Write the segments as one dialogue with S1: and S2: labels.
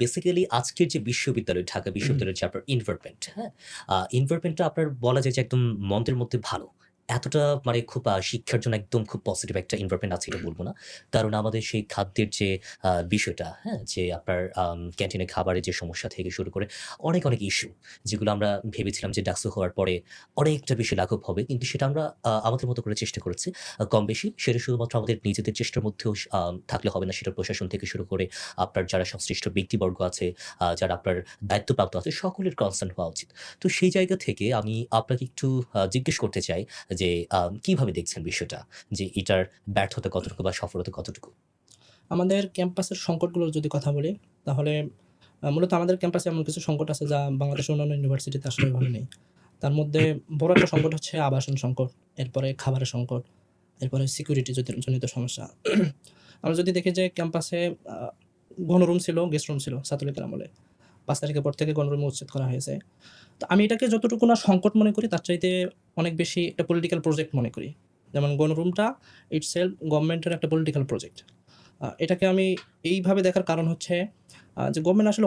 S1: Basically আজকের যে বিশ্ববিদ্যালয়, ঢাকা বিশ্ববিদ্যালয়ের যে আপনার এনভায়রনমেন্ট, হ্যাঁ? এনভায়রনমেন্টটা আপনার বলা যায় যে একদম মন্দের মধ্যে ভালো। এতটা মানে খুব শিক্ষার জন্য একদম খুব পজিটিভ একটা এনভায়রনমেন্ট আছে এটা বলব না। কারণ আমাদের সেই খাদ্যের যে বিষয়টা, হ্যাঁ? যে আপনার ক্যান্টিনে খাবারের যে সমস্যা থেকে শুরু করে অনেক ইস্যু যেগুলো আমরা ভেবেছিলাম যে ডাকসু হওয়ার পরে অনেকটা বেশি লাঘব হবে। কিন্তু সেটা আমরা আমাদের মতো করে চেষ্টা করেছি। কম বেশি সেটা শুধুমাত্র আমাদের নিজেদের চেষ্টার মধ্যেও থাকলে হবে না। সেটা প্রশাসন থেকে শুরু করে আপনার যারা সংশ্লিষ্ট ব্যক্তিবর্গ আছে, যারা আপনার দায়িত্বপ্রাপ্ত আছে সকলের কনসার্ন হওয়া উচিত। তো সেই জায়গা থেকে আমি আপনাকে একটু জিজ্ঞেস করতে চাই যে কিভাবে দেখছেন বিষয়টা? যে এটার ব্যর্থতা কতটুকু বা সফলতা কতটুকু?
S2: আমাদের ক্যাম্পাসের সংকটগুলোর যদি কথা বলি, তাহলে মূলত আমাদের ক্যাম্পাসে এমন কিছু সংকট আছে যা বাংলাদেশের অন্যান্য ইউনিভার্সিটিতে আসলে এভাবে নেই। তার মধ্যে বড় একটা সংকট হচ্ছে আবাসন সংকট, এরপরে খাবারের সংকট, এরপরে সিকিউরিটি জনিত সমস্যা। আমরা যদি দেখি যে ক্যাম্পাসে আ গণরুম ছিল, গেস্ট রুম ছিল ছাত্রলীগের আমলে। ৫ তারিখের পর থেকে গণরুম উচ্ছেদ করা হয়েছে। তো আমি এটাকে যতটুকু না সংকট মনে করি তার চাইতে অনেক বেশি একটা পলিটিক্যাল প্রজেক্ট মনে করি। যেমন গণরুমটা ইটসেলফ গভর্নমেন্টের একটা পলিটিক্যাল প্রজেক্ট। এটাকে আমি এইভাবে দেখার কারণ হচ্ছে যে গভর্নমেন্ট আসলে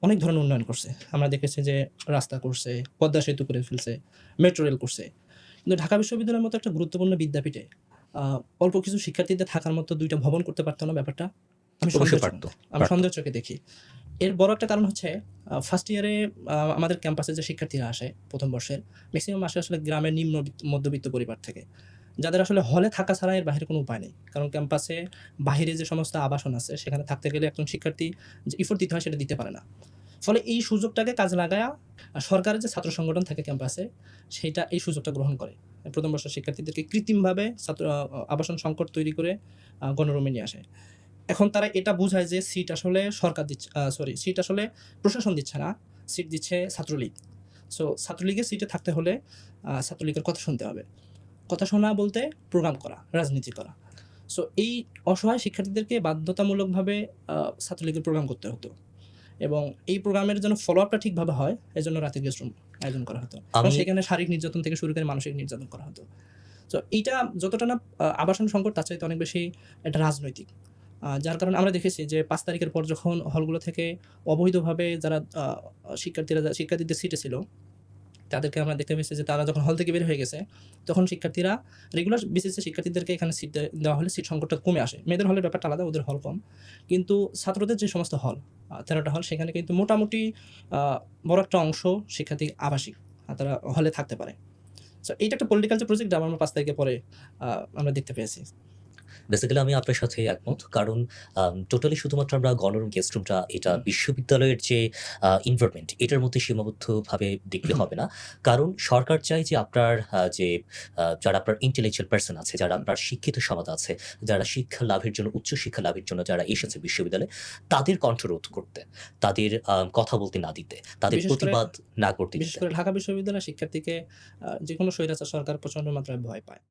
S2: অনেক ধরনের উন্নয়ন করছে। আমরা দেখেছি যে রাস্তা করছে, পদ্মা সেতু করে ফেলছে, মেট্রো রেল করছে। কিন্তু ঢাকা বিশ্ববিদ্যালয়ের মতো একটা গুরুত্বপূর্ণ বিদ্যাপীঠে আ অল্প কিছু শিক্ষার্থীদের থাকার মতো ২ টা ভবন করতে পারত না ব্যাপারটা? আমি
S1: অবশ্যই
S2: সন্দেহের চোখে
S1: পারত,
S2: আমি
S1: পারত।
S2: সন্দেহের চোখে দেখি। এর বড় একটা কারণ হচ্ছে ফার্স্ট ইয়ারে আমাদের ক্যাম্পাসে যে শিক্ষার্থীরা আসে ১ম বর্ষের মেক্সিমাম আসে আসলে গ্রামের মধ্যবিত্ত পরিবার থেকে। যাদের আসলে হলে থাকা ছাড়া এর বাহিরে কোনো উপায় নেই। কারণ ক্যাম্পাসে বাহিরে যে সমস্ত আবাসন আছে সেখানে থাকতে গেলে একজন শিক্ষার্থী যে এফোর্ট দিতে হয় সেটা দিতে পারে না। ফলে এই সুযোগটাকে কাজে লাগায়া সরকারের যে ছাত্র সংগঠন থাকে ক্যাম্পাসে সেইটা এই সুযোগটা গ্রহণ করে। ১ম বর্ষের শিক্ষার্থীদেরকে কৃত্রিমভাবে ছাত্র আবাসন সংকট তৈরি করে গণরুমে নিয়ে আসে। এখন তারা এটা বুঝায় যে সিট আসলে সরকার দিচ্ছে সিট আসলে প্রশাসন দিচ্ছে না, সিট দিচ্ছে ছাত্রলীগ। সো ছাত্রলীগের সিটে থাকতে হলে ছাত্রলীগের কথা শুনতে হবে। কথা শোনা বলতে প্রোগ্রাম করা, রাজনীতি করা। সো এই অসহায় শিক্ষার্থীদেরকে বাধ্যতামূলকভাবে আ ছাত্রলীগের প্রোগ্রাম করতে হতো এবং এই প্রোগ্রামের যেন ফলো আপটা ঠিকভাবে হয়, এজন্য রাতের গেস্ট রুম আয়োজন করা হতো এবং
S1: আমি
S2: সেখানে শারীরিক নির্যাতন থেকে শুরু করে মানসিক নির্যাতন করা হতো। সো এইটা যতটা না আবাসন সংকট তার চাইতে অনেক বেশি এটা রাজনৈতিক। যার কারণে আমরা দেখেছি যে ৫ তারিখের পর যখন হলগুলো থেকে অবৈধভাবে যারা শিক্ষার্থীদের সিটে ছিল, তাদেরকে আমরা দেখতে পেয়েছি যে তারা যখন হল থেকে বের হয়ে গেছে, তখন শিক্ষার্থীরা রেগুলার বেসিসে শিক্ষার্থীদেরকে এখানে সিট দেওয়া হলে সিট সংকটটা কমে আসে। মেয়েদের হলের ব্যাপারটা আলাদা, ওদের হল কম। কিন্তু ছাত্রদের যে সমস্ত হল ১৩ টা হল সেখানে কিন্তু মোটামুটি আ বড় একটা অংশ শিক্ষার্থী আবাসিক। তারা হলে থাকতে পারে। সো এইটা একটা পলিটিক্যাল যে প্রজেক্ট আমরা ৫ তারিখের পরে আ আমরা দেখতে পেয়েছি।
S1: বেসিক্যালি আমি আপনার সাথে একমত। কারণ টোটালি শুধুমাত্র আমরা গণরুম, গেস্ট রুমটা এটা
S2: হুম,
S1: বিশ্ববিদ্যালয়ের যে এনভায়রনমেন্ট এটার মধ্যে সীমাবদ্ধভাবে দেখলে
S2: হুম,
S1: হবে না। কারণ সরকার চায় যে আপনার যে যারা আপনার ইন্টেলেকচুয়াল পারসন আছে, যারা
S2: হুম,
S1: আপনার শিক্ষিত সমাজ আছে, যারা শিক্ষা লাভের জন্য উচ্চ শিক্ষা লাভের জন্য যারা এসেছে বিশ্ববিদ্যালয়ে, তাদের কণ্ঠ রোধ করতে, তাদের কথা বলতে না দিতে, তাদের
S2: বিশেষ করে
S1: প্রতিবাদ না করতে
S2: বিশেষ
S1: দিতে।
S2: করে ঢাকা বিশ্ববিদ্যালয়ের শিক্ষার্থীকে যেকোনো স্বৈরাচার সরকার প্রচন্ড মাত্রায় ভয় পায়।